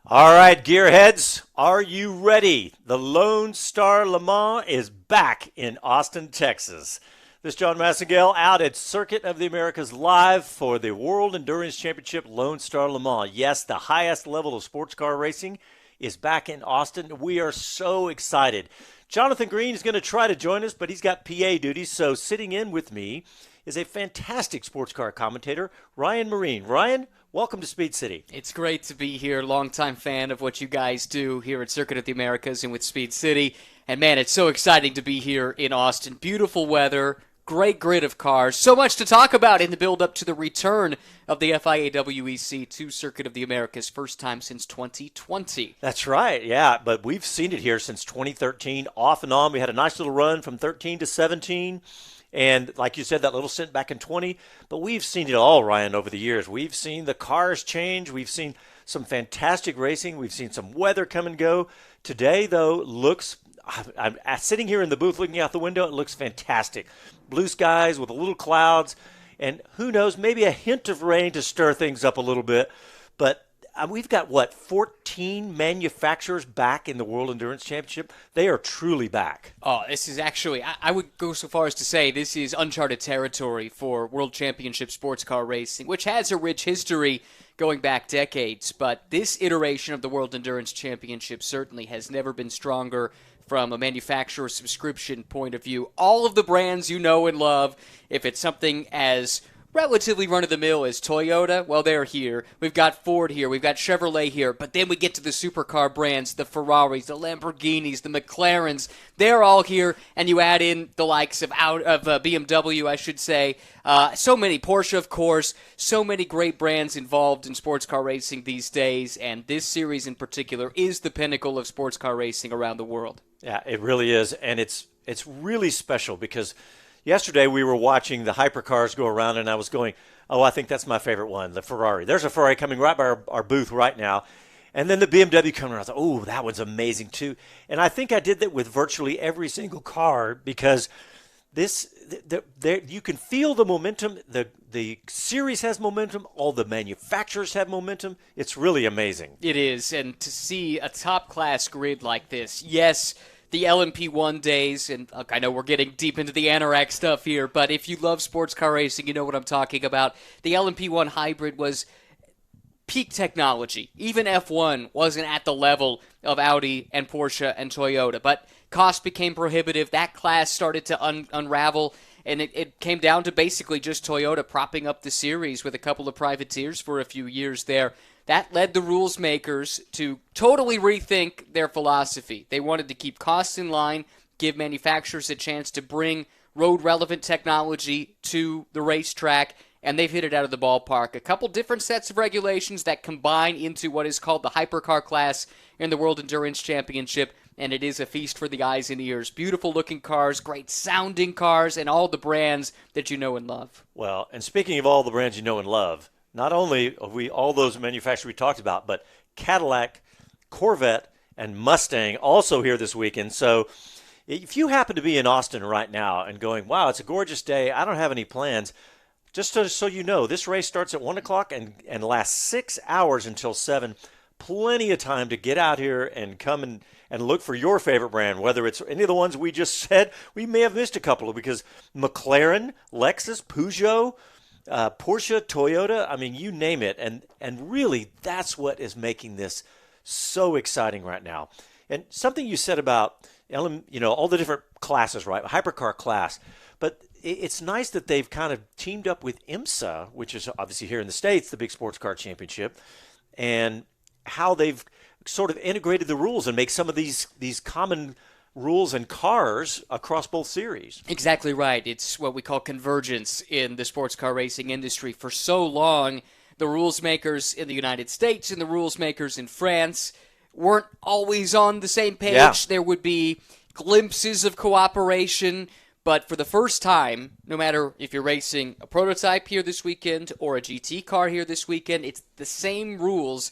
All right, gearheads, are you ready? The Lone Star Le Mans is back in Austin, Texas. This is John Massengale out at Circuit of the Americas live for the World Endurance Championship Lone Star Le Mans. Yes, the highest level of sports car racing is back in Austin. We are so excited. Jonathan Green is going to try to join us, but he's got PA duties, so sitting in with me is a fantastic sports car commentator, Ryan Myrehn. Ryan, welcome to Speed City. It's great to be here. Longtime fan of what you guys do here at Circuit of the Americas and with Speed City. And man, it's so exciting to be here in Austin. Beautiful weather, great grid of cars. So much to talk about in the build-up to the return of the FIA WEC to Circuit of the Americas, first time since 2020. That's right, yeah. But we've seen it here since 2013, off and on. We had a nice little run from 13 to 17. And like you said, that little stint back in 20. But we've seen it all, Ryan, over the years. We've seen the cars change. We've seen some fantastic racing. We've seen some weather come and go. Today, though, I'm sitting here in the booth looking out the window. It looks fantastic. Blue skies with a little clouds. And who knows, maybe a hint of rain to stir things up a little bit. But we've got, 14 manufacturers back in the World Endurance Championship? They are truly back. Oh, this is actually, I would go so far as to say this is uncharted territory for World Championship sports car racing, which has a rich history going back decades. But this iteration of the World Endurance Championship certainly has never been stronger from a manufacturer subscription point of view. All of the brands you know and love, if it's something as relatively run-of-the-mill as Toyota, well, they're here. We've got Ford here. We've got Chevrolet here. But then we get to the supercar brands, the Ferraris, the Lamborghinis, the McLarens. They're all here, and you add in the likes of BMW, I should say. So many. Porsche, of course. So many great brands involved in sports car racing these days, and this series in particular is the pinnacle of sports car racing around the world. Yeah, it really is, and it's really special because yesterday we were watching the hypercars go around, and I was going, oh, I think that's my favorite one, the Ferrari. There's a Ferrari coming right by our booth right now. And then the BMW coming around. I thought, oh, that one's amazing too. And I think I did that with virtually every single car because you can feel the momentum. The series has momentum. All the manufacturers have momentum. It's really amazing. It is, and to see a top-class grid like this, yes, the LMP1 days, and look, I know we're getting deep into the anorak stuff here, but if you love sports car racing, you know what I'm talking about. The LMP1 hybrid was peak technology. Even F1 wasn't at the level of Audi and Porsche and Toyota, but cost became prohibitive. That class started to unravel, and it came down to basically just Toyota propping up the series with a couple of privateers for a few years there. That led the rules makers to totally rethink their philosophy. They wanted to keep costs in line, give manufacturers a chance to bring road-relevant technology to the racetrack, and they've hit it out of the ballpark. A couple different sets of regulations that combine into what is called the hypercar class in the World Endurance Championship, and it is a feast for the eyes and ears. Beautiful-looking cars, great-sounding cars, and all the brands that you know and love. Well, and speaking of all the brands you know and love, not only are we all those manufacturers we talked about, but Cadillac, Corvette, and Mustang also here this weekend. So if you happen to be in Austin right now and going, wow, it's a gorgeous day, I don't have any plans, just so you know, this race starts at 1 o'clock and lasts 6 hours until 7. Plenty of time to get out here and come and look for your favorite brand, whether it's any of the ones we just said. We may have missed a couple because McLaren, Lexus, Peugeot, Porsche, Toyota, I mean, you name it. And really, that's what is making this so exciting right now. And something you said about, all the different classes, right? Hypercar class. But it's nice that they've kind of teamed up with IMSA, which is obviously here in the States, the big sports car championship, and how they've sort of integrated the rules and make some of these common rules and cars across both series. Exactly right. It's what we call convergence in the sports car racing industry. For so long, the rules makers in the United States and the rules makers in France weren't always on the same page. Yeah. There would be glimpses of cooperation, but for the first time, no matter if you're racing a prototype here this weekend or a GT car here this weekend, it's the same rules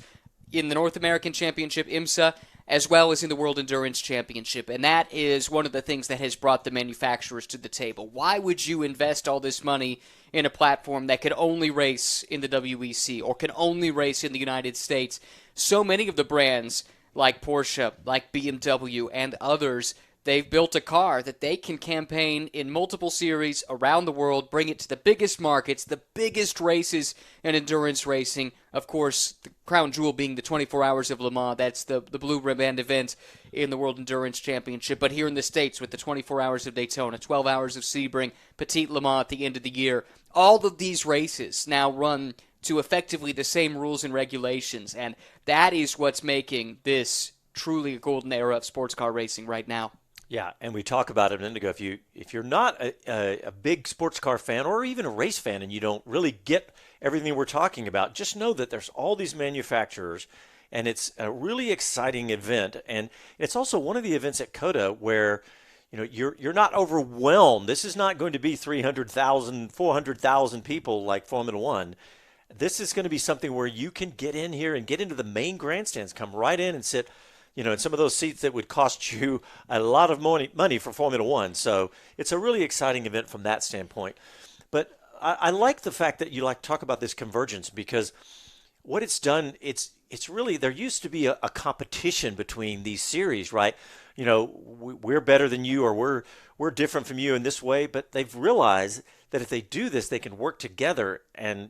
in the North American Championship, IMSA, as well as in the World Endurance Championship. And that is one of the things that has brought the manufacturers to the table. Why would you invest all this money in a platform that could only race in the WEC or can only race in the United States? So many of the brands, like Porsche, like BMW, and others, they've built a car that they can campaign in multiple series around the world, bring it to the biggest markets, the biggest races in endurance racing. Of course, the crown jewel being the 24 Hours of Le Mans. That's the blue ribbon event in the World Endurance Championship. But here in the States with the 24 Hours of Daytona, 12 Hours of Sebring, Petit Le Mans at the end of the year, all of these races now run to effectively the same rules and regulations. And that is what's making this truly a golden era of sports car racing right now. Yeah, and we talk about it a minute ago. If you're not a big sports car fan or even a race fan and you don't really get everything we're talking about, just know that there's all these manufacturers, and it's a really exciting event. And it's also one of the events at COTA where you're not overwhelmed. This is not going to be 300,000, 400,000 people like Formula One. This is going to be something where you can get in here and get into the main grandstands, come right in and sit, in some of those seats that would cost you a lot of money for Formula One. So it's a really exciting event from that standpoint. But I like the fact that you like to talk about this convergence, because what it's done, it's really, there used to be a competition between these series, right? We're better than you, or we're different from you in this way, but they've realized that if they do this, they can work together, and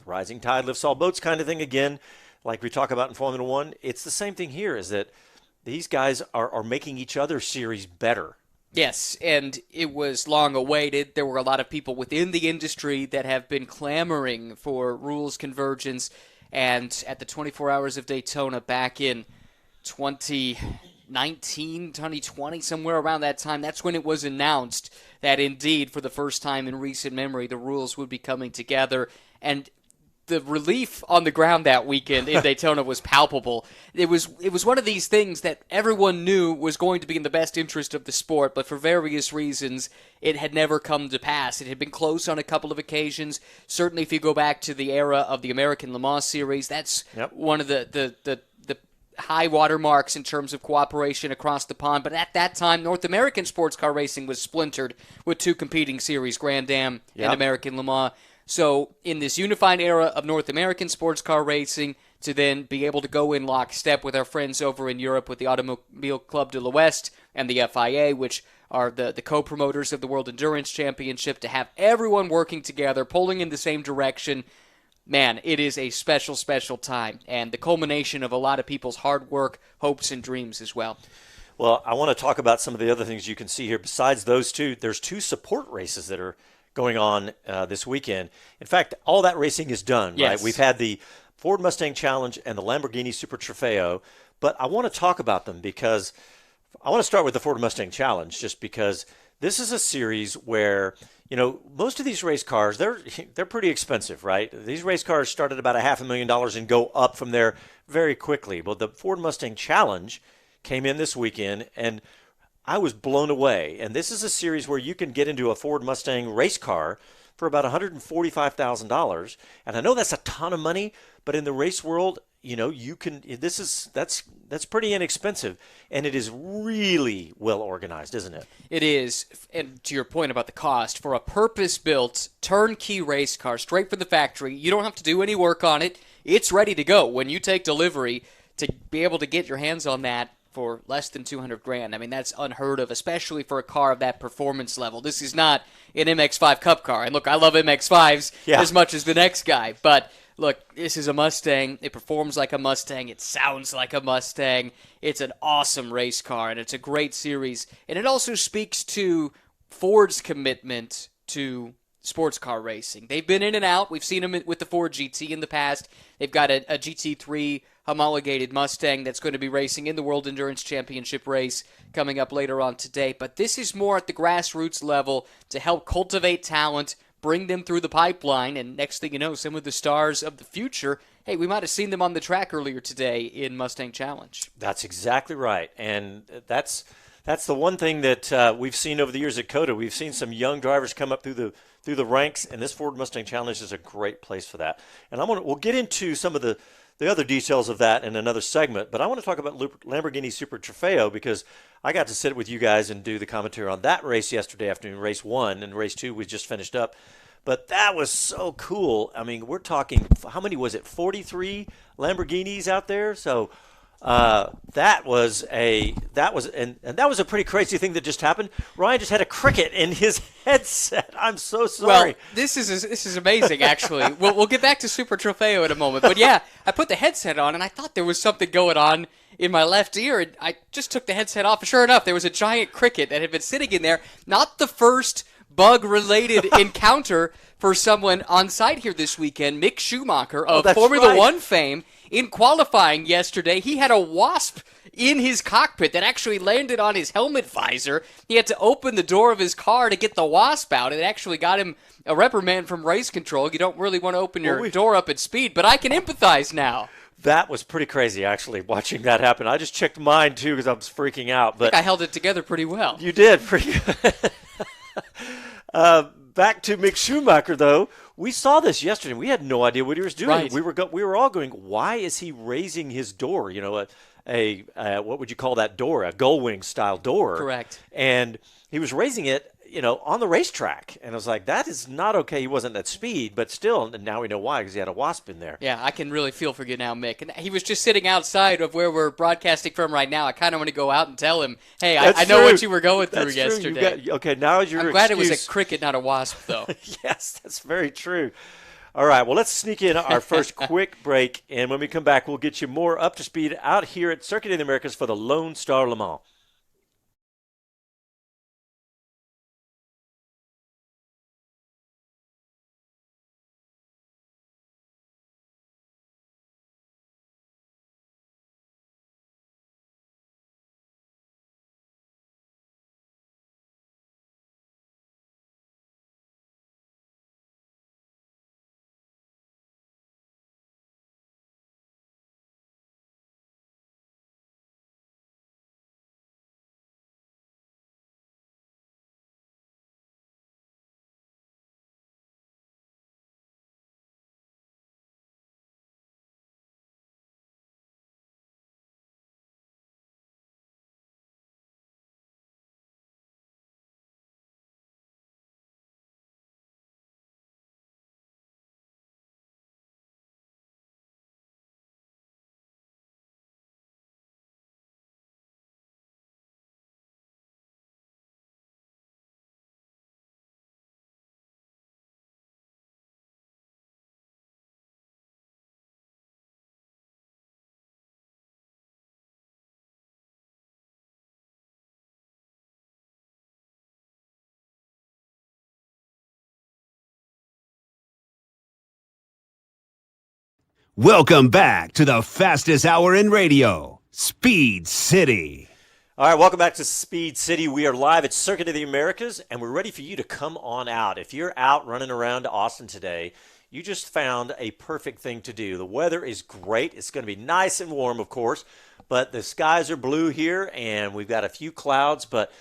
rising tide lifts all boats kind of thing again, like we talk about in Formula One. It's the same thing here, is that these guys are making each other's series better. Yes, and it was long awaited. There were a lot of people within the industry that have been clamoring for rules convergence, and at the 24 Hours of Daytona back in 2019, 2020, somewhere around that time, that's when it was announced that indeed, for the first time in recent memory, the rules would be coming together. And the relief on the ground that weekend in Daytona was palpable. It was one of these things that everyone knew was going to be in the best interest of the sport, but for various reasons, it had never come to pass. It had been close on a couple of occasions. Certainly, if you go back to the era of the American Le Mans Series, that's one of the high water marks in terms of cooperation across the pond. But at that time, North American sports car racing was splintered with two competing series, Grand Am and American Le Mans. So in this unified era of North American sports car racing, to then be able to go in lockstep with our friends over in Europe with the Automobile Club de l'Ouest and the FIA, which are the co-promoters of the World Endurance Championship, to have everyone working together, pulling in the same direction, man, it is a special, special time, and the culmination of a lot of people's hard work, hopes, and dreams as well. Well, I want to talk about some of the other things you can see here. Besides those two, there's two support races that are going on this weekend. In fact, all that racing is done, yes. Right? We've had the Ford Mustang Challenge and the Lamborghini Super Trofeo, but I want to talk about them because I want to start with the Ford Mustang Challenge, just because this is a series where, most of these race cars, they're pretty expensive, right? These race cars start at about $500,000 and go up from there very quickly. But the Ford Mustang Challenge came in this weekend, and I was blown away. And this is a series where you can get into a Ford Mustang race car for about $145,000. And I know that's a ton of money, but in the race world, you can. That's pretty inexpensive, and it is really well organized, isn't it? It is. And to your point about the cost, for a purpose-built turnkey race car straight from the factory, you don't have to do any work on it. It's ready to go when you take delivery. To be able to get your hands on that for less than $200,000. I mean, that's unheard of, especially for a car of that performance level. This is not an MX-5 Cup car. And look, I love MX-5s as much as the next guy. But look, this is a Mustang. It performs like a Mustang. It sounds like a Mustang. It's an awesome race car, and it's a great series. And it also speaks to Ford's commitment to sports car racing. They've been in and out. We've seen them with the Ford GT in the past. They've got a GT3 homologated Mustang that's going to be racing in the World Endurance Championship race coming up later on today. But this is more at the grassroots level to help cultivate talent, bring them through the pipeline, and next thing you know, some of the stars of the future, hey, we might have seen them on the track earlier today in Mustang Challenge. That's exactly right. And that's the one thing that we've seen over the years at COTA. We've seen some young drivers come up through the ranks, and this Ford Mustang Challenge is a great place for that. And we'll get into some of the the other details of that in another segment. But I want to talk about Lamborghini Super Trofeo because I got to sit with you guys and do the commentary on that race yesterday afternoon, race 1, and race 2 we just finished up. But that was so cool. I mean, we're talking, how many was it, 43 Lamborghinis out there? So that was a pretty crazy thing that just happened. Ryan just had a cricket in his headset. I'm so sorry. Well, this is amazing, actually. We'll get back to Super Trofeo in a moment. But yeah, I put the headset on, and I thought there was something going on in my left ear, and I just took the headset off. Sure enough, there was a giant cricket that had been sitting in there. Not the first bug-related encounter for someone on site here this weekend. Mick Schumacher of Formula One fame. In qualifying yesterday, he had a wasp in his cockpit that actually landed on his helmet visor. He had to open the door of his car to get the wasp out. It actually got him a reprimand from race control. You don't really want to open your door up at speed, but I can empathize now. That was pretty crazy, actually, watching that happen. I just checked mine, too, because I was freaking out. But I think I held it together pretty well. You did, pretty good. Back to Mick Schumacher, though. We saw this yesterday. We had no idea what he was doing. Right. We were all going, why is he raising his door? You know, what would you call that door? A gull wing style door. Correct. And he was raising it, you know, on the racetrack. And I was like, that is not okay. He wasn't at speed, but still, and now we know why, because he had a wasp in there. Yeah, I can really feel for you now, Mick. And he was just sitting outside of where we're broadcasting from right now. I kind of want to go out and tell him, hey, I know what you were going through yesterday. Okay, now is your I'm glad it was a cricket, not a wasp, though. Yes, that's very true. All right, well, let's sneak in our first quick break, and when we come back, we'll get you more up to speed out here at Circuit of the Americas for the Lone Star Le Mans. Welcome back to the fastest hour in radio, Speed City. All right, welcome back to Speed City. We are live at Circuit of the Americas, and we're ready for you to come on out. If you're out running around Austin today, you just found a perfect thing to do. The weather is great. It's going to be nice and warm, of course, but the skies are blue here, and we've got a few clouds, but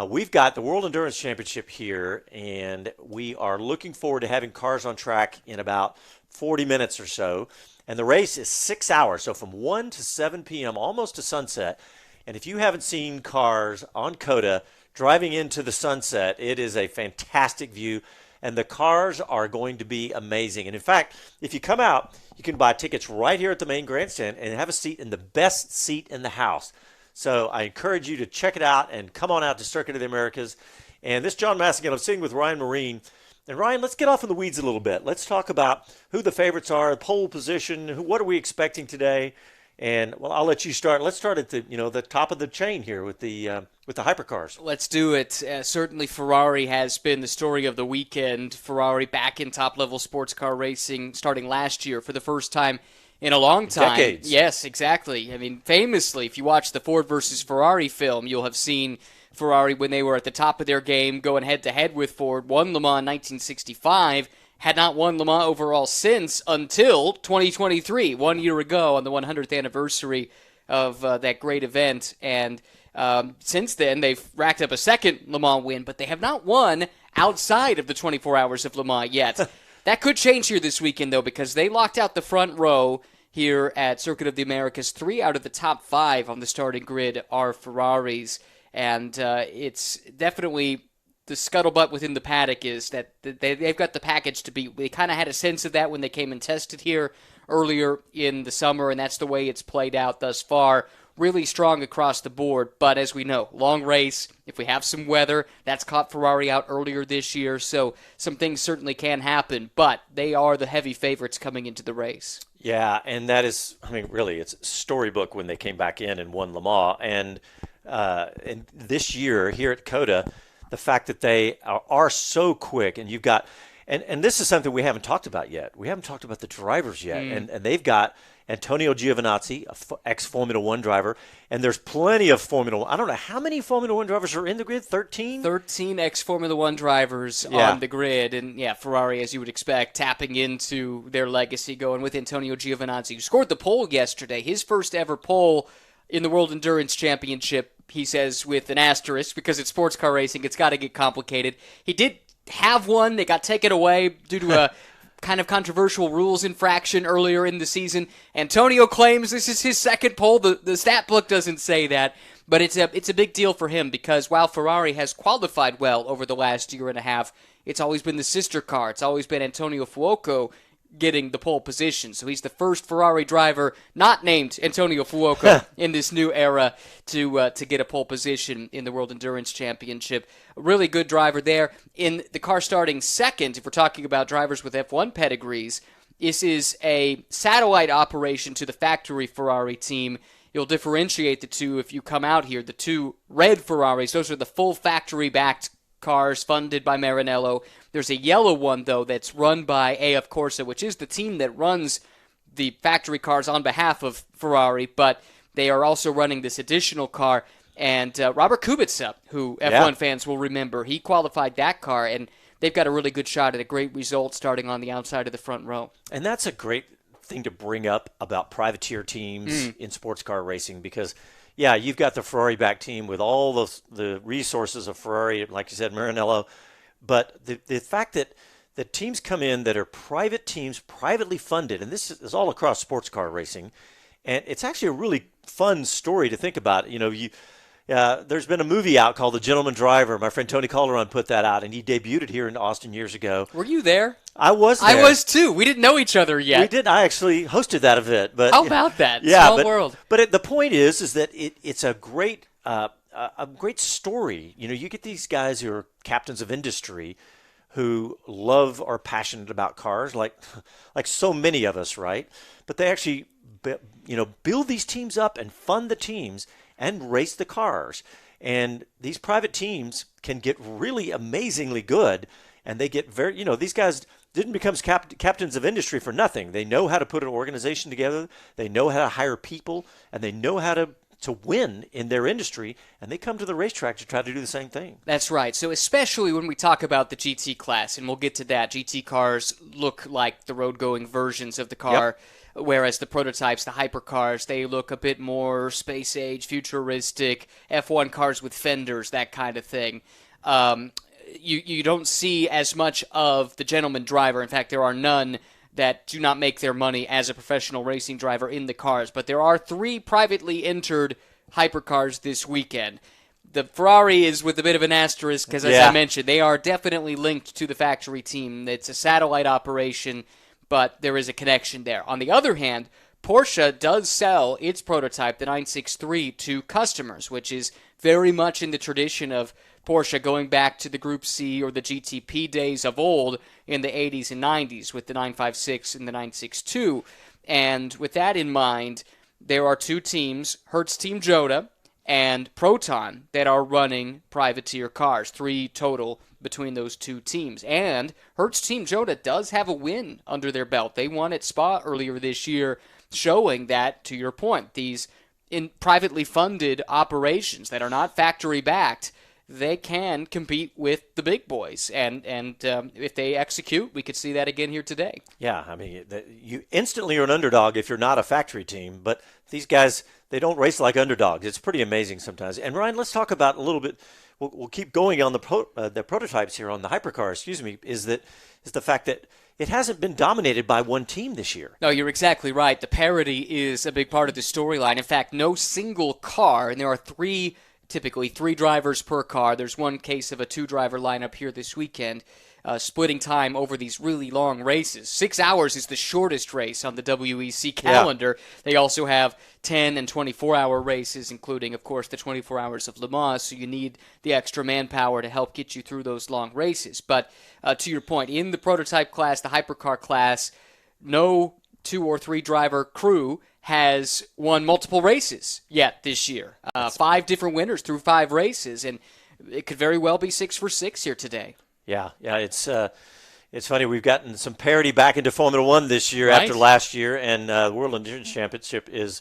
we've got the World Endurance Championship here, and we are looking forward to having cars on track in about 40 minutes or so. And the race is 6 hours, so from 1 to 7 p.m., almost to sunset. And if you haven't seen cars on COTA driving into the sunset, it is a fantastic view. And the cars are going to be amazing. And in fact, if you come out, you can buy tickets right here at the main grandstand and have a seat in the best seat in the house. So I encourage you to check it out and come on out to Circuit of the Americas. And this John Massengale, I'm sitting with Ryan Myrehn. And Ryan, let's get off in the weeds a little bit. Let's talk about who the favorites are, pole position, what are we expecting today? And well, I'll let you start. Let's start at the top of the chain here with the hypercars. Let's do it. Certainly, Ferrari has been the story of the weekend. Ferrari back in top-level sports car racing starting last year for the first time in a long time. Decades. Yes, exactly. I mean, famously, if you watch the Ford versus Ferrari film, you'll have seen Ferrari, when they were at the top of their game, going head-to-head with Ford, won Le Mans in 1965, had not won Le Mans overall since until 2023, 1 year ago on the 100th anniversary of that great event. And since then, they've racked up a second Le Mans win, but they have not won outside of the 24 hours of Le Mans yet. That could change here this weekend, though, because they locked out the front row here at Circuit of the Americas. 3 out of the top 5 on the starting grid are Ferraris, and it's definitely the scuttlebutt within the paddock is that they've got the package to beat. We kind of had a sense of that when they came and tested here earlier in the summer, and that's the way it's played out thus far. Really strong across the board, but as we know, long race. If we have some weather, that's caught Ferrari out earlier this year, so some things certainly can happen, but they are the heavy favorites coming into the race. Yeah, and that is, I mean, really, it's storybook when they came back in and won Le Mans. And this year here at COTA, the fact that they are so quick, and you've got, and this is something we haven't talked about yet. We haven't talked about the drivers yet, and they've got Antonio Giovinazzi, ex-Formula One driver, and there's plenty of Formula One. I don't know how many Formula One drivers are in the grid. 13? 13 ex-Formula One drivers on the grid, and Ferrari, as you would expect, tapping into their legacy, going with Antonio Giovinazzi, who scored the pole yesterday, his first ever pole in the World Endurance Championship. He says with an asterisk because it's sports car racing, it's got to get complicated. He did have one. They got taken away due to a kind of controversial rules infraction earlier in the season. Antonio claims this is his second pole. The stat book doesn't say that, but it's a big deal for him because while Ferrari has qualified well over the last year and a half, it's always been the sister car. It's always been Antonio Fuoco getting the pole position. So he's the first Ferrari driver not named Antonio Fuoco in this new era to get a pole position in the World Endurance Championship. A really good driver there. In the car starting second, if we're talking about drivers with F1 pedigrees, this is a satellite operation to the factory Ferrari team. You'll differentiate the two if you come out here. The two red Ferraris, those are the full factory-backed cars funded by Maranello. There's a yellow one, though, that's run by AF Corsa, which is the team that runs the factory cars on behalf of Ferrari, but they are also running this additional car. And Robert Kubica, who F1 fans will remember, he qualified that car, and they've got a really good shot at a great result starting on the outside of the front row. And that's a great thing to bring up about privateer teams in sports car racing because, yeah, you've got the Ferrari-backed team with all the resources of Ferrari, like you said, Maranello. But the fact that the teams come in that are private teams, privately funded, and this is all across sports car racing, and it's actually a really fun story to think about. You know, there's been a movie out called The Gentleman Driver. My friend Tony Calderon put that out, and he debuted it here in Austin years ago. Were you there? I was there. I was too. We didn't know each other yet. We did. I actually hosted that event. But how about that? Yeah, Small world. But the point is that it's a great story. You know, you get these guys who are captains of industry who love or are passionate about cars, like so many of us, right? But they actually, build these teams up and fund the teams and race the cars. And these private teams can get really amazingly good, and they get very, these guys didn't become captains of industry for nothing. They know how to put an organization together. They know how to hire people, and they know how to win in their industry, and they come to the racetrack to try to do the same thing. That's right. So especially when we talk about the GT class, and we'll get to that, GT cars look like the road-going versions of the car, whereas the prototypes, the hypercars, they look a bit more space-age, futuristic, F1 cars with fenders, that kind of thing. You don't see as much of the gentleman driver. In fact, there are none that do not make their money as a professional racing driver in the cars. But there are 3 privately entered hypercars this weekend. The Ferrari is with a bit of an asterisk because, as I mentioned, they are definitely linked to the factory team. It's a satellite operation, but there is a connection there. On the other hand, Porsche does sell its prototype, the 963, to customers, which is very much in the tradition of Porsche going back to the Group C or the GTP days of old in the 80s and 90s with the 956 and the 962. And with that in mind, there are 2 teams, Hertz Team Joda and Proton, that are running privateer cars, 3 total between those 2 teams. And Hertz Team Joda does have a win under their belt. They won at Spa earlier this year, showing that, to your point, these in privately funded operations that are not factory-backed, they can compete with the big boys. And if they execute, we could see that again here today. Yeah, I mean, you instantly are an underdog if you're not a factory team. But these guys, they don't race like underdogs. It's pretty amazing sometimes. And, Ryan, let's talk about a little bit we'll keep going on the prototypes here on the hypercar, excuse me, is the fact that it hasn't been dominated by one team this year. No, you're exactly right. The parity is a big part of the storyline. In fact, no single car, and there are typically three drivers per car. There's one case of a two-driver lineup here this weekend, splitting time over these really long races. 6 hours is the shortest race on the WEC calendar. Yeah. They also have 10 and 24-hour races, including, of course, the 24 hours of Le Mans, so you need the extra manpower to help get you through those long races. But to your point, in the prototype class, the hypercar class, no 2 or 3 driver crew has won multiple races yet this year. 5 different winners through 5 races, and it could very well be 6 for 6 here today. Yeah, it's funny. We've gotten some parity back into Formula One this year right. after last year, and the World Endurance Championship is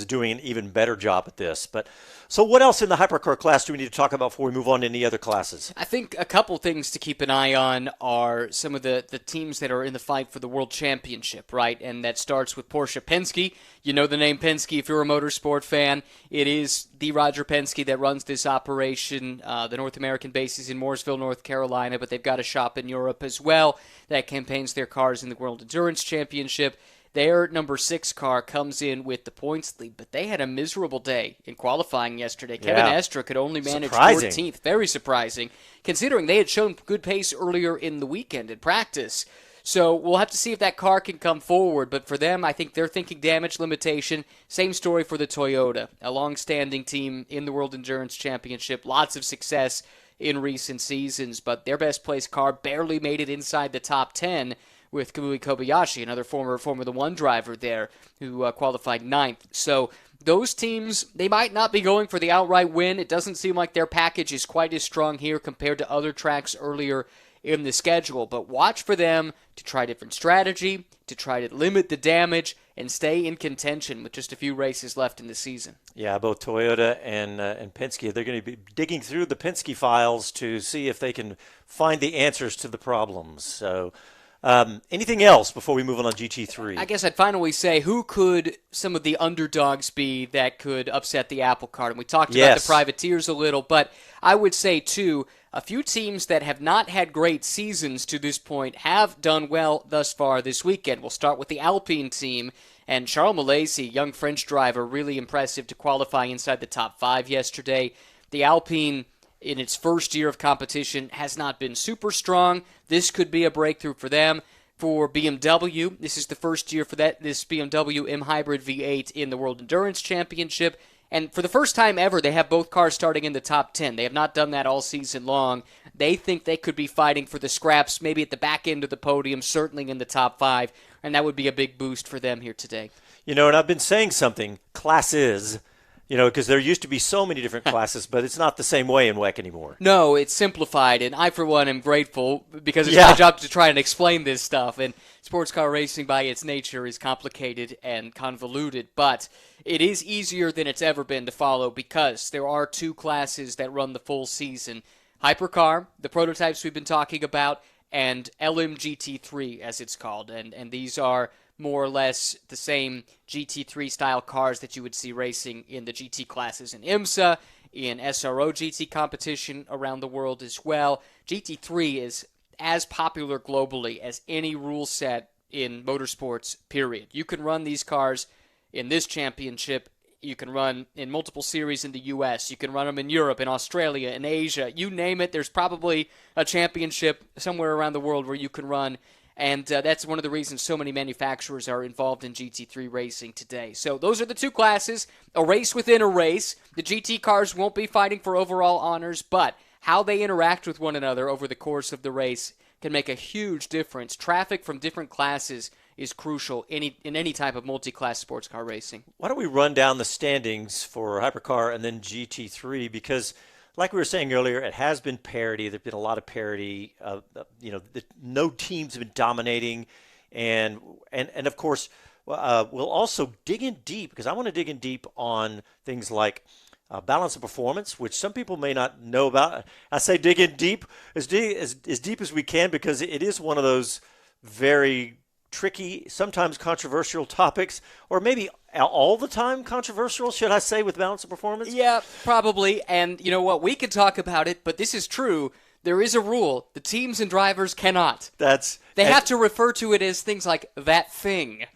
doing an even better job at this. But so what else in the hypercar class do we need to talk about before we move on to any other classes? I think a couple things to keep an eye on are some of the teams that are in the fight for the World Championship, right? And that starts with Porsche Penske. You know the name Penske if you're a motorsport fan. It is the Roger Penske that runs this operation. The North American base is in Mooresville, North Carolina, but they've got a shop in Europe as well that campaigns their cars in the World Endurance Championship. Their number 6 car comes in with the points lead, but they had a miserable day in qualifying yesterday. Kevin Estre could only manage 14th. Very surprising, considering they had shown good pace earlier in the weekend in practice. So we'll have to see if that car can come forward. But for them, I think they're thinking damage limitation. Same story for the Toyota, a long-standing team in the World Endurance Championship. Lots of success in recent seasons, but their best-placed car barely made it inside the top 10, with Kamui Kobayashi, another former Formula One driver there, who qualified 9th. So those teams, they might not be going for the outright win. It doesn't seem like their package is quite as strong here compared to other tracks earlier in the schedule. But watch for them to try different strategy, to try to limit the damage, and stay in contention with just a few races left in the season. Yeah, both Toyota and Penske, they're going to be digging through the Penske files to see if they can find the answers to the problems. So anything else before we move on GT3? I guess I'd finally say, who could some of the underdogs be that could upset the apple cart? And we talked about the privateers a little, but I would say, too, a few teams that have not had great seasons to this point have done well thus far this weekend. We'll start with the Alpine team, and Charles Malaysia, young French driver, really impressive to qualify inside the top 5 yesterday. The Alpine, in its first year of competition, has not been super strong. This could be a breakthrough for them. For BMW, this is the first year for this BMW M Hybrid V8 in the World Endurance Championship. And for the first time ever, they have both cars starting in the top 10. They have not done that all season long. They think they could be fighting for the scraps, maybe at the back end of the podium, certainly in the top 5, and that would be a big boost for them here today. You know, and I've been saying something, classes, because there used to be so many different classes, but it's not the same way in WEC anymore. No, it's simplified, and I, for one, am grateful because it's my job to try and explain this stuff. And sports car racing, by its nature, is complicated and convoluted, but it is easier than it's ever been to follow because there are 2 classes that run the full season. Hypercar, the prototypes we've been talking about, and LMGT3, as it's called. And these are more or less the same GT3-style cars that you would see racing in the GT classes in IMSA, in SRO GT competition around the world as well. GT3 is as popular globally as any rule set in motorsports, period. You can run these cars in this championship. You can run in multiple series in the U.S. You can run them in Europe, in Australia, in Asia. You name it, there's probably a championship somewhere around the world where you can run. And that's one of the reasons so many manufacturers are involved in GT3 racing today. So those are the 2 classes, a race within a race. The GT cars won't be fighting for overall honors, but how they interact with one another over the course of the race can make a huge difference. Traffic from different classes is crucial in any type of multi-class sports car racing. Why don't we run down the standings for Hypercar and then GT3? Because, like we were saying earlier, it has been parity. There's been a lot of parity. No teams have been dominating, and of course, we'll also dig in deep because I want to dig in deep on things like balance of performance, which some people may not know about. I say dig in deep as deep as we can because it is one of those very tricky, sometimes controversial topics, or maybe all the time controversial, should I say, with Balance of Performance? Yeah, probably. And you know what? We could talk about it, but this is true. There is a rule. The teams and drivers cannot. They have to refer to it as things like that thing.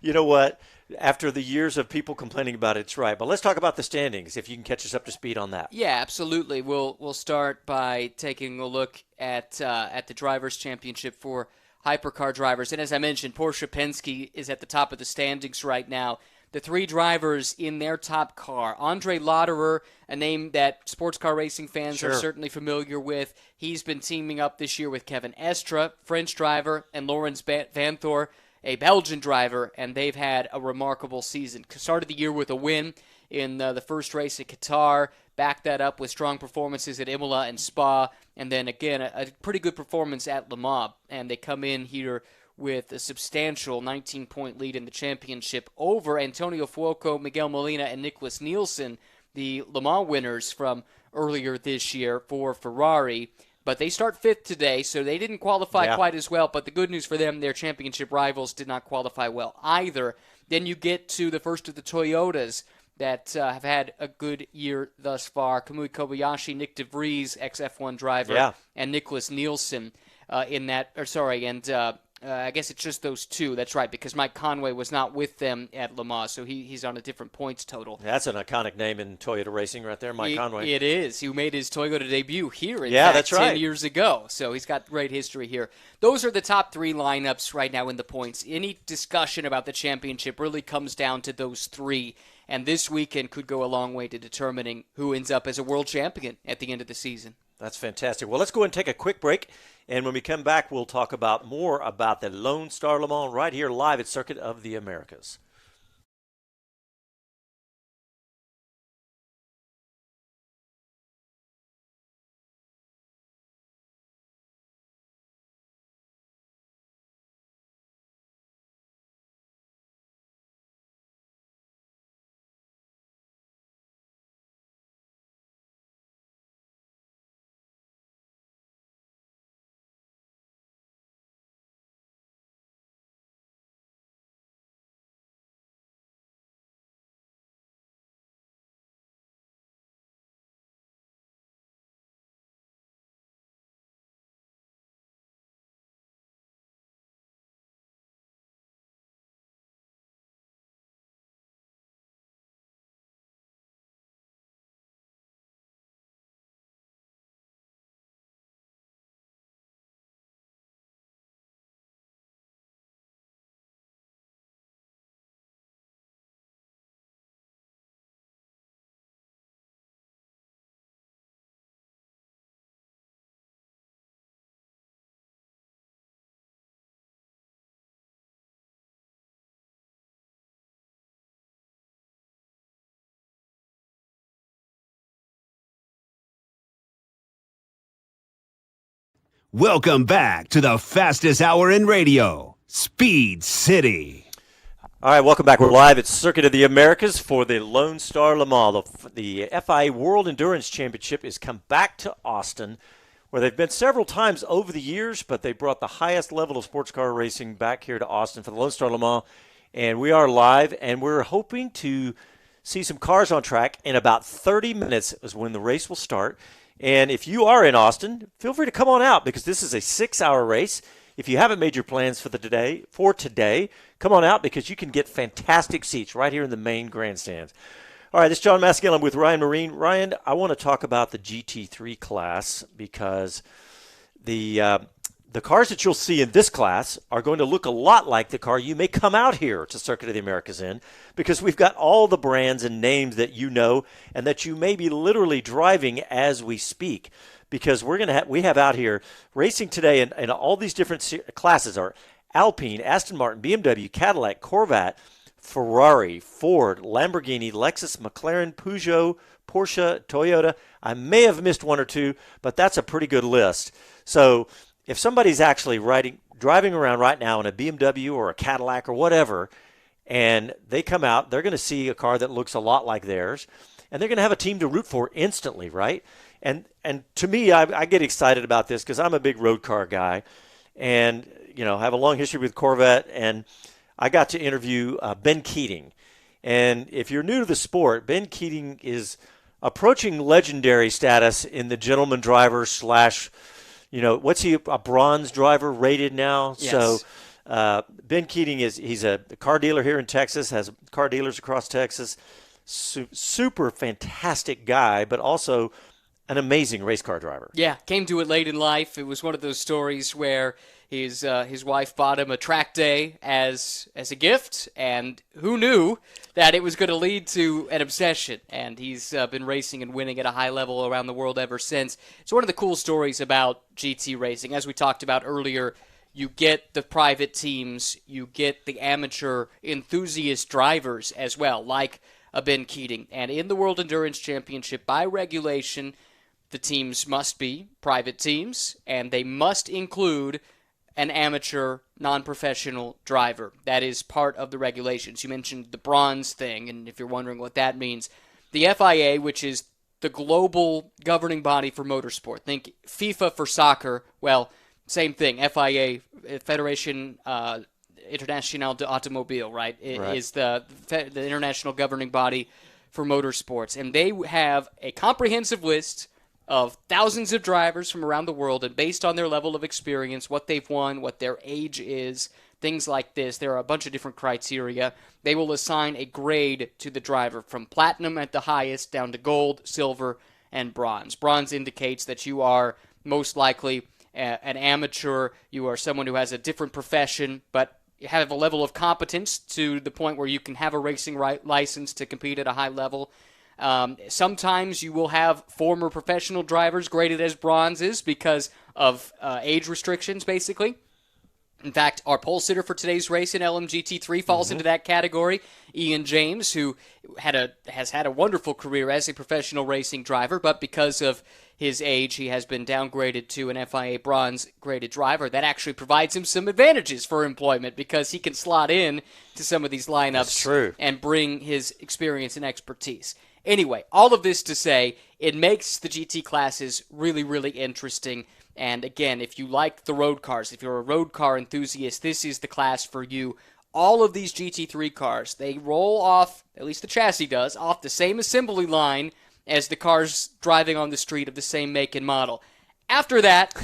You know what? After the years of people complaining about it, it's right. But let's talk about the standings, if you can catch us up to speed on that. Yeah, absolutely. We'll start by taking a look at the Drivers' Championship for hypercar drivers. And as I mentioned, Porsche Penske is at the top of the standings right now. The three drivers in their top car. Andre Lauderer, a name that sports car racing fans are certainly familiar with. He's been teaming up this year with Kevin Estre, French driver, and Laurens Vanthoor, a Belgian driver, and they've had a remarkable season. Started the year with a win in the first race at Qatar, backed that up with strong performances at Imola and Spa, and then again a pretty good performance at Le Mans. And they come in here with a substantial 19-point lead in the championship over Antonio Fuoco, Miguel Molina, and Nicholas Nielsen, the Le Mans winners from earlier this year for Ferrari. But they start fifth today, so they didn't qualify quite as well. But the good news for them, their championship rivals did not qualify well either. Then you get to the first of the Toyotas that have had a good year thus far. Kamui Kobayashi, Nick DeVries, ex-F1 driver, and Nicholas Nielsen I guess it's just those two. That's right, because Mike Conway was not with them at Le Mans, so he's on a different points total. That's an iconic name in Toyota racing right there, Mike Conway. It is. He made his Toyota debut here, in fact, that's right. 10 years ago. So he's got great history here. Those are the top three lineups right now in the points. Any discussion about the championship really comes down to those three, and this weekend could go a long way to determining who ends up as a world champion at the end of the season. That's fantastic. Well, let's go and take a quick break, and when we come back, we'll talk more about the Lone Star Le Mans right here live at Circuit of the Americas. Welcome back to the fastest hour in radio, Speed City. All right, welcome back. We're live at Circuit of the Americas for the Lone Star Le Mans. The FIA World Endurance Championship has come back to Austin, where they've been several times over the years, but they brought the highest level of sports car racing back here to Austin for the Lone Star Le Mans. And we are live, and we're hoping to see some cars on track in about 30 minutes is when the race will start. And if you are in Austin, feel free to come on out because this is a 6-hour race. If you haven't made your plans for today, come on out because you can get fantastic seats right here in the main grandstands. All right, this is John Massengale. I'm with Ryan Myrehn. Ryan, I want to talk about the GT3 class because the cars that you'll see in this class are going to look a lot like the car you may come out here to Circuit of the Americas in, because we've got all the brands and names that you know and that you may be literally driving as we speak. Because we have out here racing today, and all these different classes are Alpine, Aston Martin, BMW, Cadillac, Corvette, Ferrari, Ford, Lamborghini, Lexus, McLaren, Peugeot, Porsche, Toyota. I may have missed one or two, but that's a pretty good list. So if somebody's actually driving around right now in a BMW or a Cadillac or whatever, and they come out, they're going to see a car that looks a lot like theirs, and they're going to have a team to root for instantly, right? And to me, I get excited about this because I'm a big road car guy, and have a long history with Corvette, and I got to interview Ben Keating. And if you're new to the sport, Ben Keating is approaching legendary status in the gentleman driver slash, what's he, a bronze driver rated now? Yes. So Ben Keating he's a car dealer here in Texas, has car dealers across Texas. Super fantastic guy, but also an amazing race car driver. Yeah, came to it late in life. It was one of those stories where his wife bought him a track day as a gift, and who knew that it was going to lead to an obsession. And he's been racing and winning at a high level around the world ever since. It's one of the cool stories about GT racing. As we talked about earlier, you get the private teams, you get the amateur enthusiast drivers as well, like a Ben Keating. And in the World Endurance Championship, by regulation, the teams must be private teams, and they must include an amateur, non-professional driver. That is part of the regulations. You mentioned the bronze thing, and if you're wondering what that means, the FIA, which is the global governing body for motorsport, think FIFA for soccer, well, same thing, FIA, Federation Internationale d'Automobile, right, is the international governing body for motorsports. And they have a comprehensive list of thousands of drivers from around the world, and based on their level of experience, what they've won, what their age is, things like this, there are a bunch of different criteria. They will assign a grade to the driver from platinum at the highest down to gold, silver, and bronze. Bronze indicates that you are most likely an amateur, you are someone who has a different profession, but have a level of competence to the point where you can have a racing license to compete at a high level. Sometimes you will have former professional drivers graded as bronzes because of age restrictions, basically. In fact, our pole sitter for today's race in LMGT3 falls into that category. Ian James, who has had a wonderful career as a professional racing driver, but because of his age, he has been downgraded to an FIA bronze-graded driver. That actually provides him some advantages for employment because he can slot in to some of these lineups and bring his experience and expertise. Anyway, all of this to say, it makes the GT classes really, really interesting. And again, if you like the road cars, if you're a road car enthusiast, this is the class for you. All of these GT3 cars, they roll off, at least the chassis does, off the same assembly line as the cars driving on the street of the same make and model. After that,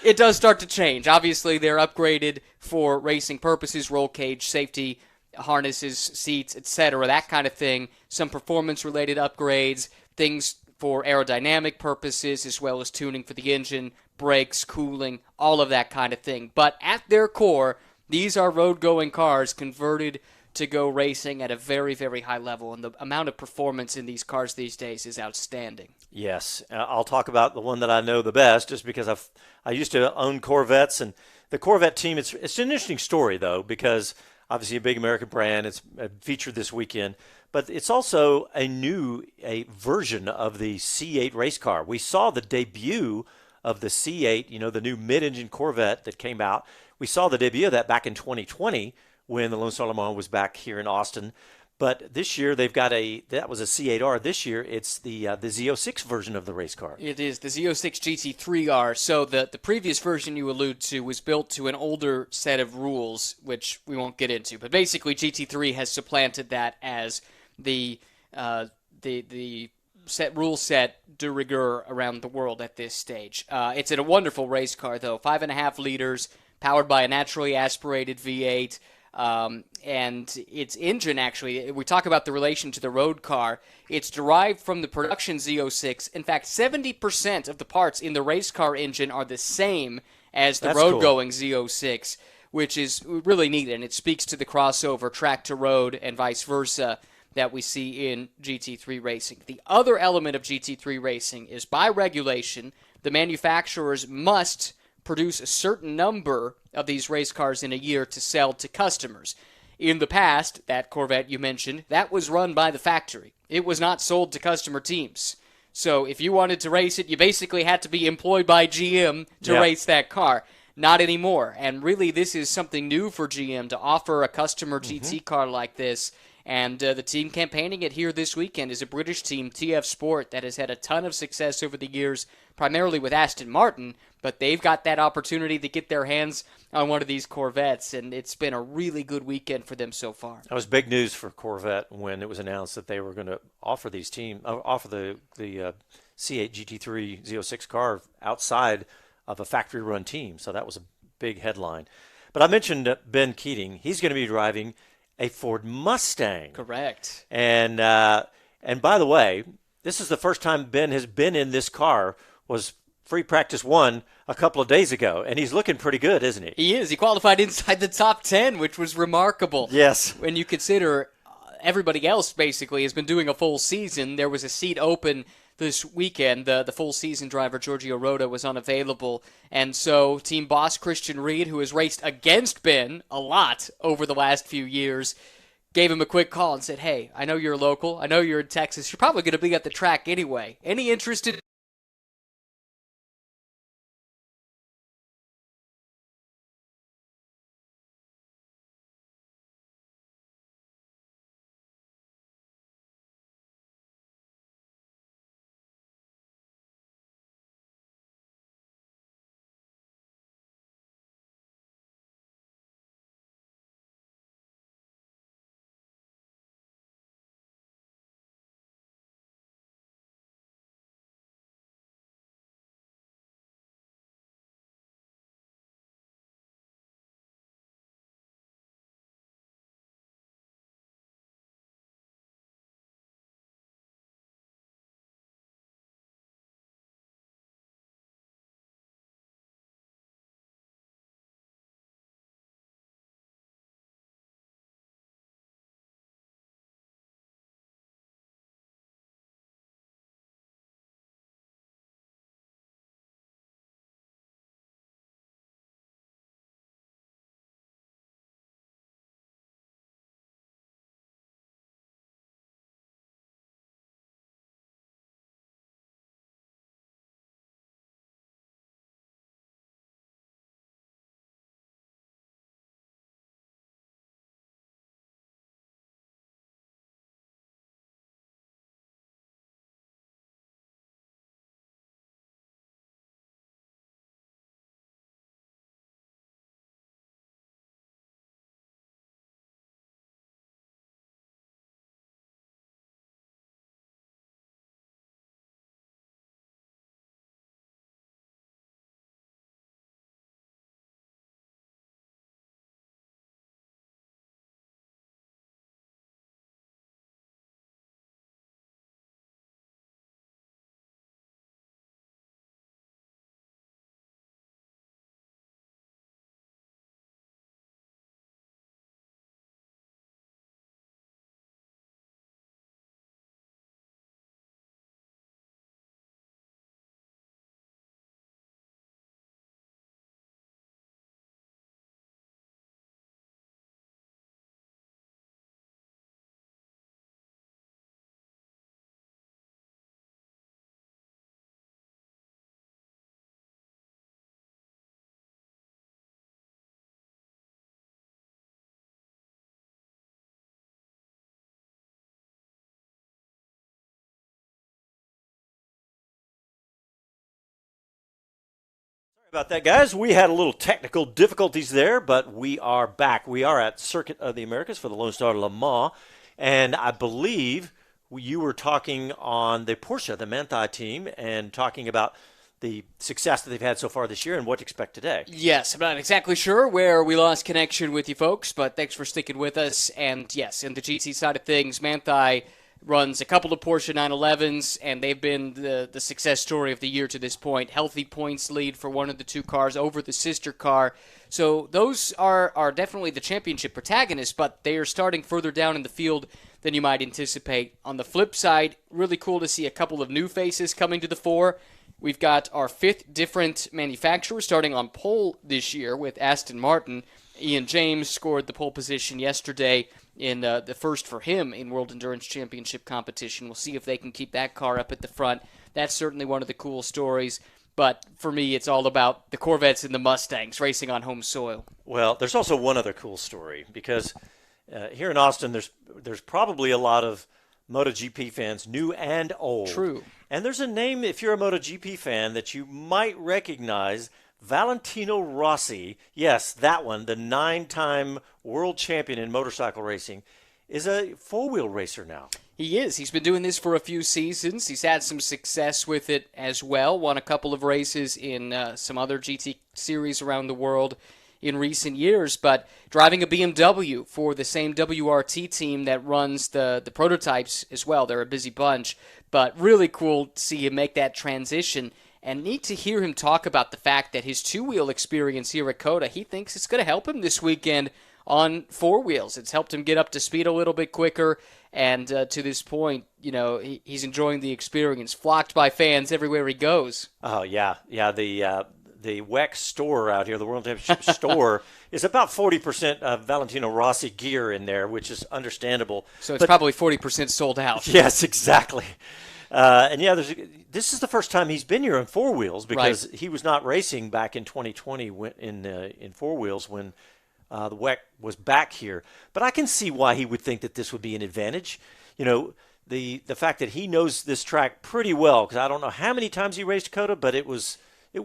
it does start to change. Obviously, they're upgraded for racing purposes, roll cage, safety, harnesses, seats, etc., that kind of thing. Some performance-related upgrades, things for aerodynamic purposes, as well as tuning for the engine, brakes, cooling, all of that kind of thing. But at their core, these are road-going cars converted to go racing at a very, very high level, and the amount of performance in these cars these days is outstanding. Yes, I'll talk about the one that I know the best, just because I used to own Corvettes, and the Corvette team. It's an interesting story though, because obviously a big American brand. It's featured this weekend, but it's also a version of the C8 race car. We saw the debut of the C8, the new mid-engine Corvette that came out. We saw the debut of that back in 2020 when the Lone Star Le Mans was back here in Austin. But this year they've got that was a C8R. This year it's the Z06 version of the race car. It is the Z06 GT3R. So the previous version you allude to was built to an older set of rules, which we won't get into. But basically GT3 has supplanted that as the rule set de rigueur around the world at this stage. It's a wonderful race car, though. 5.5 liters, powered by a naturally aspirated V8. And its engine, actually, we talk about the relation to the road car. It's derived from the production Z06. In fact, 70% of the parts in the race car engine are the same as the road-going Z06, which is really neat, and it speaks to the crossover track to road and vice versa that we see in GT3 racing. The other element of GT3 racing is, by regulation, the manufacturers must produce a certain number of these race cars in a year to sell to customers. In the past, that Corvette you mentioned, that was run by the factory. It was not sold to customer teams. So if you wanted to race it, you basically had to be employed by GM to race that car. Not anymore. And really, this is something new for GM to offer a customer GT car like this. And the team campaigning it here this weekend is a British team, TF Sport, that has had a ton of success over the years, primarily with Aston Martin, but they've got that opportunity to get their hands on one of these Corvettes, and it's been a really good weekend for them so far. That was big news for Corvette when it was announced that they were going to offer the C8 GT3 Z06 car outside of a factory-run team. So that was a big headline. But I mentioned Ben Keating. He's going to be driving a Ford Mustang. Correct. And by the way, this is the first time Ben has been in this car. Was free practice 1 a couple of days ago, and he's looking pretty good, isn't he? He is. He qualified inside the top 10, which was remarkable. Yes. When you consider everybody else basically has been doing a full season. There was a seat open this weekend. The full season driver, Giorgio Rota, was unavailable. And so team boss Christian Reed, who has raced against Ben a lot over the last few years, gave him a quick call and said, hey, I know you're local. I know you're in Texas. You're probably going to be at the track anyway. Any interest in About that, guys. We had a little technical difficulties there, but we are back. We are at Circuit of the Americas for the Lone Star Le Mans, and I believe you were talking on the Porsche, the Manthey team, and talking about the success that they've had so far this year and what to expect today. Yes, I'm not exactly sure where we lost connection with you folks, but thanks for sticking with us. And yes, in the GT side of things, Manthey runs a couple of Porsche 911s, and they've been the success story of the year to this point. Healthy points lead for one of the two cars over the sister car. So those are definitely the championship protagonists, but they are starting further down in the field than you might anticipate. On the flip side, really cool to see a couple of new faces coming to the fore. We've got our fifth different manufacturer starting on pole this year with Aston Martin. Ian James scored the pole position yesterday in the first for him in World Endurance Championship competition. We'll see if they can keep that car up at the front. That's certainly one of the cool stories. But for me, it's all about the Corvettes and the Mustangs racing on home soil. Well, there's also one other cool story because Here in Austin, there's probably a lot of MotoGP fans, new and old. True. And there's a name, if you're a MotoGP fan, that you might recognize, Valentino Rossi. Yes, that one, the 9-time world champion in motorcycle racing, is a four-wheel racer now. He is. He's been doing this for a few seasons. He's had some success with it as well. Won a couple of races in some other GT series around the world in recent years, but driving a BMW for the same WRT team that runs the prototypes as well. They're a busy bunch, but really cool to see him make that transition, and neat to hear him talk about the fact that his two-wheel experience here at COTA, he thinks it's going to help him this weekend on four wheels. It's helped him get up to speed a little bit quicker, and to this point, he's enjoying the experience, flocked by fans everywhere he goes. Oh, yeah. The WEC store out here, the World Championship store, is about 40% of Valentino Rossi gear in there, which is understandable. So it's probably 40% sold out. Yes, exactly. This is the first time he's been here on four wheels, because he was not racing back in 2020 in four wheels when the WEC was back here. But I can see why he would think that this would be an advantage. The fact that he knows this track pretty well, because I don't know how many times he raced COTA, but it was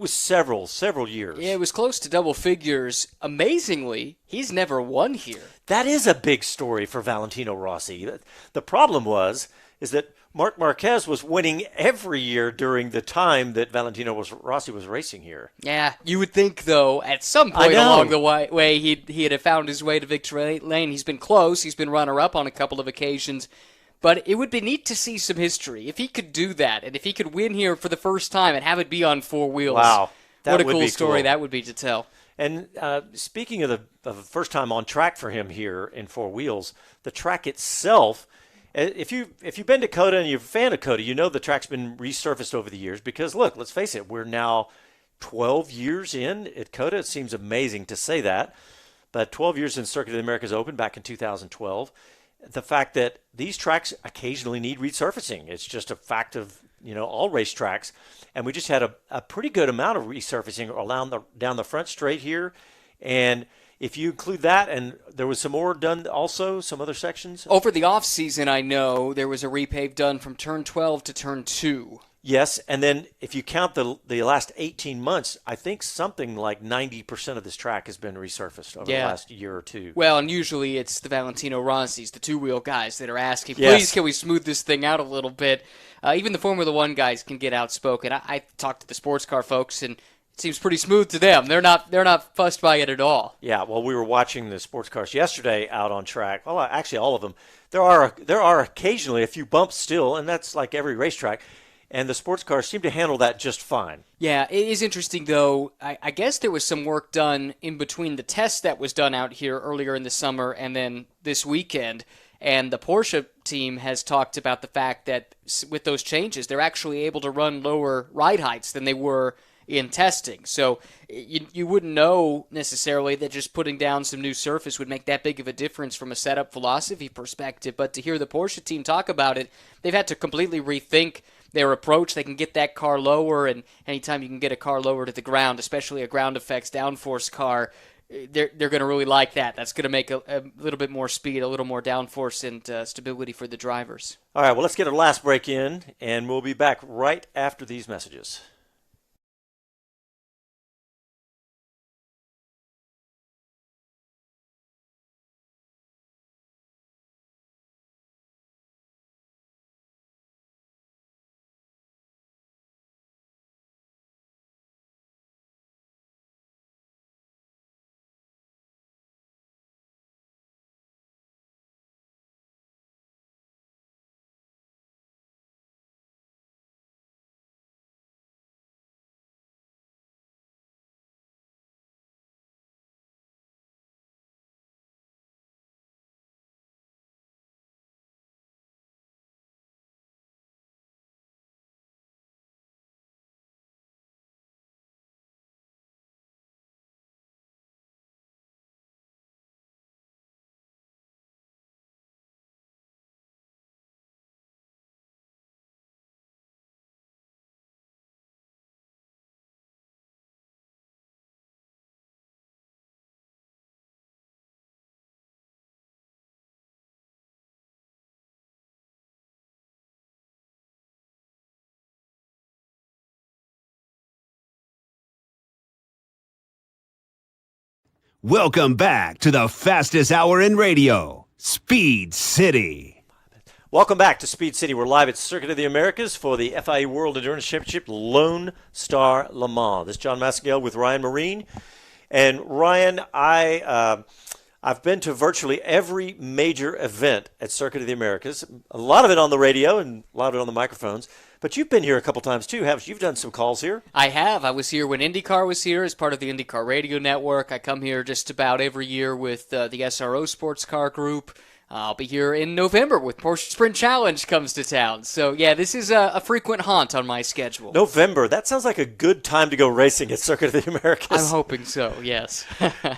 several years. Yeah, it was close to double figures. Amazingly, he's never won here. That is a big story for Valentino Rossi. The problem is that Marc Marquez was winning every year during the time that Rossi was racing here. Yeah, you would think, though, at some point along the way, he'd have found his way to victory lane. He's been close. He's been runner-up on a couple of occasions. But it would be neat to see some history. If he could do that, and if he could win here for the first time and have it be on four wheels. Wow. What a cool story that would be to tell. And speaking of the first time on track for him here in four wheels, the track itself, if you've been to COTA and you're a fan of COTA, you know the track's been resurfaced over the years, because, look, let's face it, we're now 12 years in at COTA. It seems amazing to say that, but 12 years in Circuit of the Americas Open back in 2012. The fact that these tracks occasionally need resurfacing. It's just a fact of, all racetracks. And we just had a pretty good amount of resurfacing down the front straight here. And if you include that, and there was some more done also, some other sections. Over the off season, I know there was a repave done from turn 12 to turn 2. Yes, and then if you count the last 18 months, I think something like 90% of this track has been resurfaced over the last year or two. Well, and usually it's the Valentino Rossis, the two-wheel guys, that are asking, please, can we smooth this thing out a little bit? Even the Formula One guys can get outspoken. I talked to the sports car folks, and it seems pretty smooth to them. They're not fussed by it at all. Yeah, well, we were watching the sports cars yesterday out on track. Well, actually, all of them. There are occasionally a few bumps still, and that's like every racetrack. And the sports cars seem to handle that just fine. Yeah, it is interesting, though. I guess there was some work done in between the test that was done out here earlier in the summer and then this weekend. And the Porsche team has talked about the fact that with those changes, they're actually able to run lower ride heights than they were in testing. So you wouldn't know necessarily that just putting down some new surface would make that big of a difference from a setup philosophy perspective. But to hear the Porsche team talk about it, they've had to completely rethink their approach. They can get that car lower, and anytime you can get a car lower to the ground, especially a ground effects downforce car, they're going to really like that. That's going to make a little bit more speed, a little more downforce, and stability for the drivers. All right, well, let's get our last break in, and we'll be back right after these messages. Welcome back to the fastest hour in radio, Speed City. Welcome back to Speed City. We're live at Circuit of the Americas for the FIA World Endurance Championship Lone Star Le Mans. This is John Massengale with Ryan Myrehn. And Ryan, I've been to virtually every major event at Circuit of the Americas, a lot of it on the radio and a lot of it on the microphones. But you've been here a couple times too, haven't you? You've done some calls here. I have. I was here when IndyCar was here as part of the IndyCar Radio Network. I come here just about every year with the SRO Sports Car Group. I'll be here in November with Porsche Sprint Challenge comes to town. So, yeah, this is a frequent haunt on my schedule. November. That sounds like a good time to go racing at Circuit of the Americas. I'm hoping so, yes.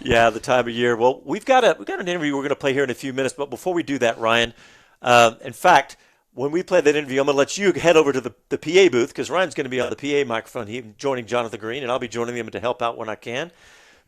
Yeah, the time of year. Well, we've got an interview we're going to play here in a few minutes. But before we do that, Ryan, in fact, when we play that interview, I'm going to let you head over to the PA booth because Ryan's going to be on the PA microphone. He's joining Jonathan Green, and I'll be joining them to help out when I can.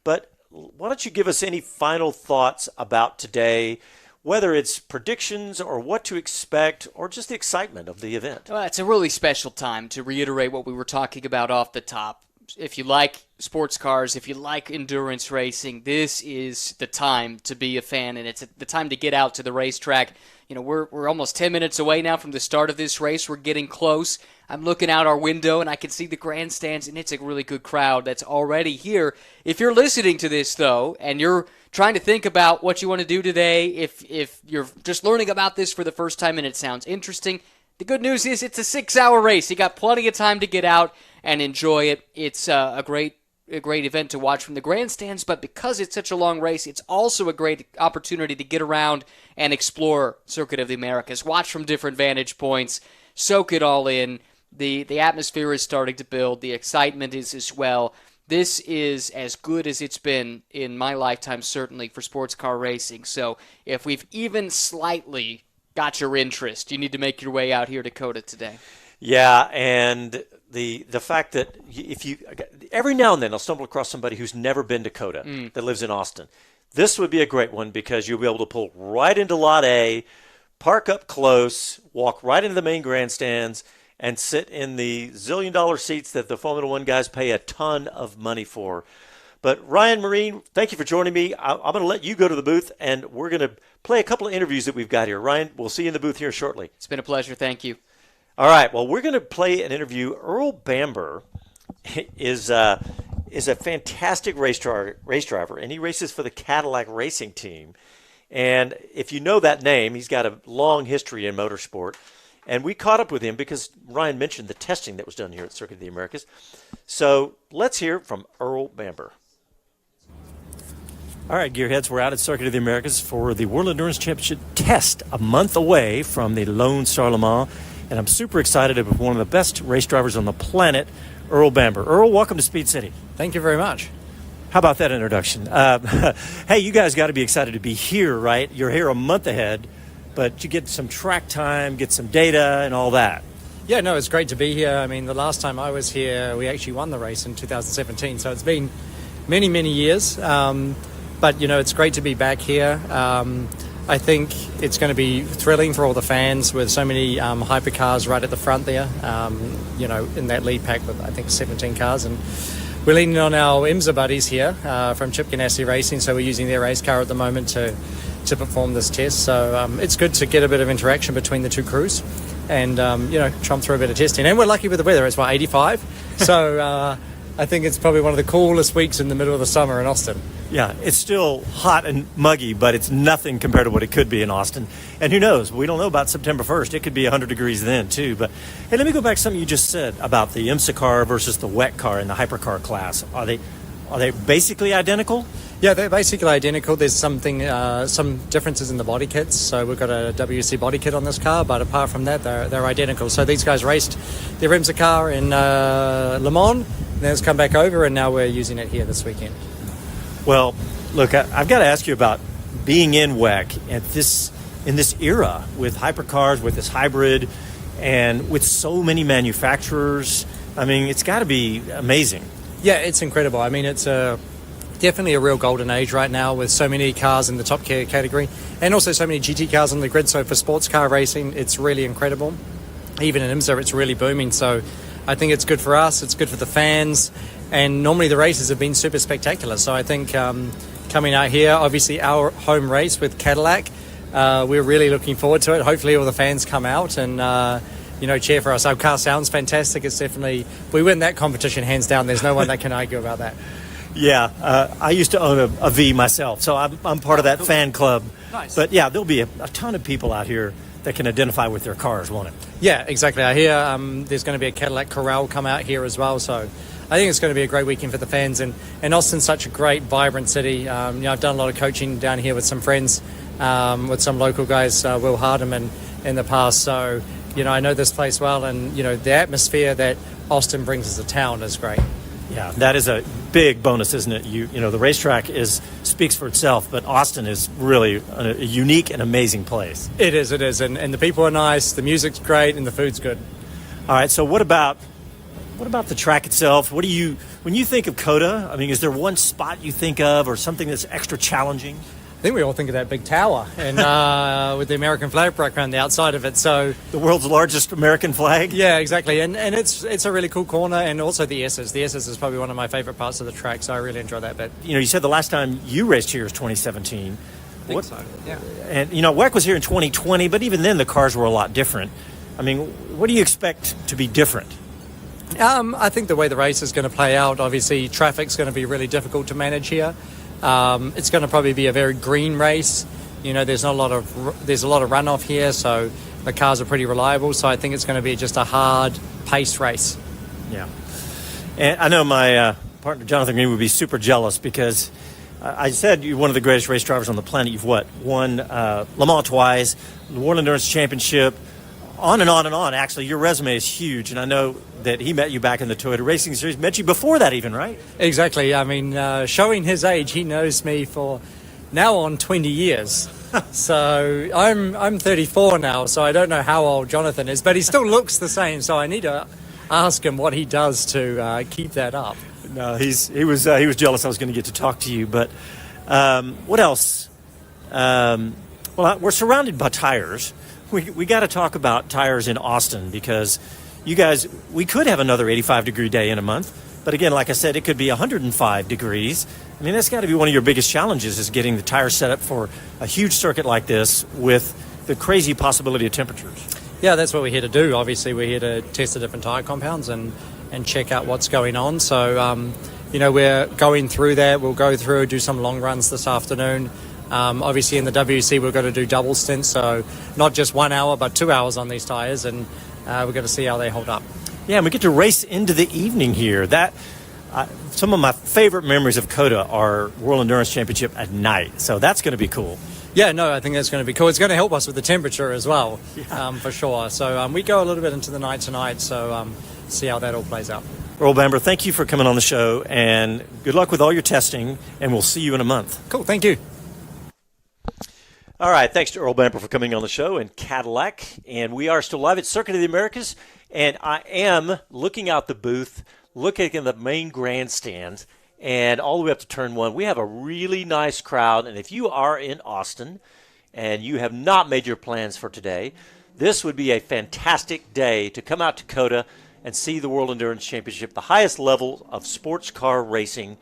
But why don't you give us any final thoughts about today, whether it's predictions or what to expect or just the excitement of the event? Well, it's a really special time to reiterate what we were talking about off the top. If you like sports cars, if you like endurance racing, this is the time to be a fan, and it's the time to get out to the racetrack. You know, we're almost 10 minutes away now from the start of this race. We're getting close. I'm looking out our window, and I can see the grandstands, and it's a really good crowd that's already here. If you're listening to this, though, and you're trying to think about what you want to do today, if you're just learning about this for the first time and it sounds interesting, the good news is it's a 6-hour race. You got plenty of time to get out and enjoy it. It's a great event to watch from the grandstands, but because it's such a long race, it's also a great opportunity to get around and explore Circuit of the Americas, watch from different vantage points, soak it all in. The atmosphere is starting to build. The excitement is as well. This is as good as it's been in my lifetime, certainly, for sports car racing. So if we've even slightly got your interest, you need to make your way out here to COTA today. Yeah, and the fact that if you every now and then I'll stumble across somebody who's never been to COTA that lives in Austin. This would be a great one because you'll be able to pull right into Lot A, park up close, walk right into the main grandstands, and sit in the zillion-dollar seats that the Formula One guys pay a ton of money for. But Ryan Myrehn, thank you for joining me. I'm going to let you go to the booth, and we're going to play a couple of interviews that we've got here. Ryan, we'll see you in the booth here shortly. It's been a pleasure. Thank you. All right. Well, we're going to play an interview. Earl Bamber is a fantastic race driver, and he races for the Cadillac racing team. And if you know that name, he's got a long history in motorsport. And we caught up with him because Ryan mentioned the testing that was done here at Circuit of the Americas. So let's hear from Earl Bamber. All right, Gearheads, we're out at Circuit of the Americas for the World Endurance Championship test, a month away from the Lone Star Le Mans. And I'm super excited about one of the best race drivers on the planet, Earl Bamber. Earl, welcome to Speed City. Thank you very much. How about that introduction? Hey, you guys got to be excited to be here, right? You're here a month ahead, but you get some track time, get some data, and all that. Yeah, no, it's great to be here. I mean, the last time I was here, we actually won the race in 2017, so it's been many, many years. But, you know, it's great to be back here. I think it's going to be thrilling for all the fans with so many hypercars right at the front there, you know, in that lead pack with, I think, 17 cars. And we're leaning on our IMSA buddies here from Chip Ganassi Racing, so we're using their race car at the moment to perform this test. So it's good to get a bit of interaction between the two crews and, you know, trump through a bit of testing. And we're lucky with the weather. It's, 85? So I think it's probably one of the coolest weeks in the middle of the summer in Austin. Yeah, it's still hot and muggy, but it's nothing compared to what it could be in Austin. And who knows? We don't know about September 1st. It could be 100 degrees then, too. But, hey, let me go back to something you just said about the IMSA car versus the WEC car in the hypercar class. Are they basically identical? Yeah, they're basically identical. There's some differences in the body kits. So we've got a WC body kit on this car, but apart from that, they're identical. So these guys raced their IMSA car in Le Mans, then it's come back over, and now we're using it here this weekend. Well, look, I've got to ask you about being in WEC in this era with hypercars, with this hybrid, and with so many manufacturers. I mean, it's got to be amazing. Yeah, it's incredible. I mean, it's definitely a real golden age right now with so many cars in the top category and also so many GT cars on the grid. So for sports car racing, it's really incredible. Even in IMSA, it's really booming. So I think it's good for us. It's good for the fans. And normally the races have been super spectacular. So I think coming out here. Obviously, our home race with Cadillac. We're really looking forward to it. Hopefully, all the fans come out and cheer for us. Our car sounds fantastic. It's definitely, we win that competition hands down. There's no one that can argue about that. Yeah, I used to own a V myself, so I'm part of that fan club. Nice. But yeah, there'll be a ton of people out here that can identify with their cars, won't it? Yeah, exactly. I hear there's going to be a Cadillac Corral come out here as well, so I think it's going to be a great weekend for the fans. And Austin's such a great, vibrant city. I've done a lot of coaching down here with some friends, with some local guys, Will Hardeman, in the past. So, I know this place well, and, the atmosphere that Austin brings as a town is great. Yeah, that is a big bonus, isn't it? The racetrack speaks for itself, but Austin is really a unique and amazing place. It is, and the people are nice, the music's great, and the food's good. All right, so what about the track itself? When you think of COTA, I mean, is there one spot you think of or something that's extra challenging? I think we all think of that big tower and with the American flag background the outside of it. So the world's largest American flag? Yeah, exactly. And it's a really cool corner, and also the S's. The S's is probably one of my favorite parts of the track, so I really enjoy that bit. You said the last time you raced here was 2017. I think so, yeah. And, WEC was here in 2020, but even then the cars were a lot different. I mean, what do you expect to be different? I think the way the race is going to play out, obviously traffic's going to be really difficult to manage here. It's going to probably be a very green race. There's a lot of runoff here, so the cars are pretty reliable. So I think it's going to be just a hard pace race. Yeah, and I know my partner Jonathan Green would be super jealous because I said you're one of the greatest race drivers on the planet. You've won Le Mans twice, the World Endurance Championship, on and on and on. Actually, your resume is huge, and I know that he met you back in the Toyota Racing Series, met you before that even, right? Exactly. I mean, showing his age, he knows me for now on 20 years. So I'm 34 now, so I don't know how old Jonathan is, but he still looks the same, so I need to ask him what he does to keep that up. No, he was jealous I was going to get to talk to you, but what else? We're surrounded by tires. We got to talk about tires in Austin because you guys, we could have another 85-degree day in a month. But again, like I said, it could be 105 degrees. I mean, that's got to be one of your biggest challenges is getting the tires set up for a huge circuit like this with the crazy possibility of temperatures. Yeah, that's what we're here to do. Obviously, we're here to test the different tire compounds and check out what's going on. So, we're going through that. We'll go through, do some long runs this afternoon. Obviously, in the WC, we're going to do double stints, so not just 1 hour, but 2 hours on these tires, and we're going to see how they hold up. Yeah, and we get to race into the evening here. Some of my favorite memories of COTA are World Endurance Championship at night, so that's going to be cool. Yeah, no, I think that's going to be cool. It's going to help us with the temperature as well, yeah. For sure. So we go a little bit into the night tonight, so see how that all plays out. Earl Bamber, thank you for coming on the show, and good luck with all your testing, and we'll see you in a month. Cool, thank you. All right, thanks to Earl Bamber for coming on the show in Cadillac. And we are still live at Circuit of the Americas. And I am looking out the booth, looking at the main grandstand, and all the way up to turn one. We have a really nice crowd. And if you are in Austin and you have not made your plans for today, this would be a fantastic day to come out to COTA and see the World Endurance Championship, the highest level of sports car racing.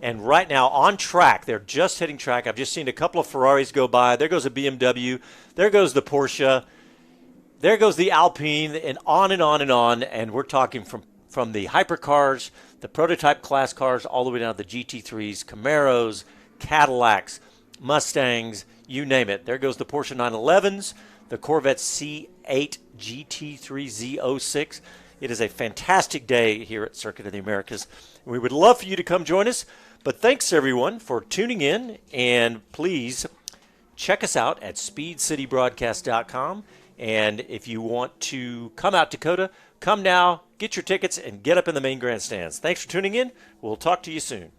And right now on track, they're just hitting track. I've just seen a couple of Ferraris go by. There goes a BMW. There goes the Porsche. There goes the Alpine, and on and on and on. And we're talking from the hypercars, the prototype class cars, all the way down to the GT3s, Camaros, Cadillacs, Mustangs, you name it. There goes the Porsche 911s, the Corvette C8 GT3 Z06. It is a fantastic day here at Circuit of the Americas. We would love for you to come join us. But thanks, everyone, for tuning in. And please check us out at speedcitybroadcast.com. And if you want to come out to COTA, come now, get your tickets, and get up in the main grandstands. Thanks for tuning in. We'll talk to you soon.